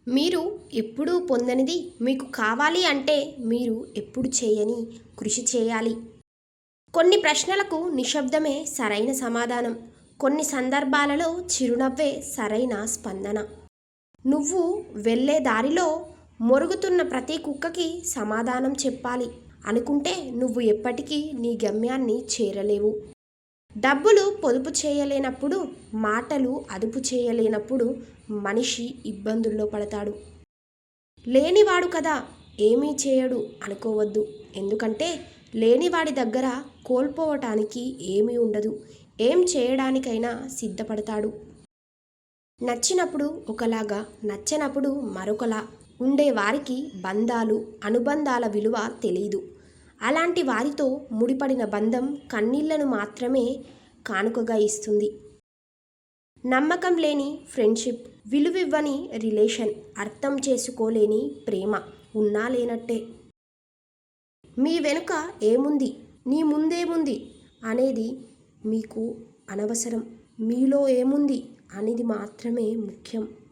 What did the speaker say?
మీరు ఎప్పుడూ పొందనిది మీకు కావాలి అంటే మీరు ఎప్పుడు చేయని కృషి చేయాలి. కొన్ని ప్రశ్నలకు నిశ్శబ్దమే సరైన సమాధానం. కొన్ని సందర్భాలలో చిరునవ్వే సరైన స్పందన. నువ్వు వెళ్ళే దారిలో మొరుగుతున్న ప్రతి కుక్కకి సమాధానం చెప్పాలి అనుకుంటే నువ్వు ఎప్పటికీ నీ గమ్యాన్ని చేరలేవు. డబ్బులు పొదుపు చేయలేనప్పుడు, మాటలు అదుపు చేయలేనప్పుడు మనిషి ఇబ్బందుల్లో పడతాడు. లేనివాడు కదా ఏమీ చేయడు అనుకోవద్దు. ఎందుకంటే లేనివాడి దగ్గర కోల్పోవటానికి ఏమీ ఉండదు. ఏం చేయడానికైనా సిద్ధపడతాడు. నచ్చినప్పుడు ఒకలాగా, నచ్చనప్పుడు మరొకలా ఉండే వారికి బంధాలు, అనుబంధాల విలువ తెలీదు. అలాంటి వారితో ముడిపడిన బంధం కన్నీళ్లను మాత్రమే కానుకగా ఇస్తుంది. నమ్మకం లేని ఫ్రెండ్షిప్, విలువివ్వని రిలేషన్, అర్థం చేసుకోలేని ప్రేమ ఉన్నా లేనట్టే. మీ వెనుక ఏముంది, నీ ముందేముంది అనేది మీకు అనవసరం. మీలో ఏముంది అనేది మాత్రమే ముఖ్యం.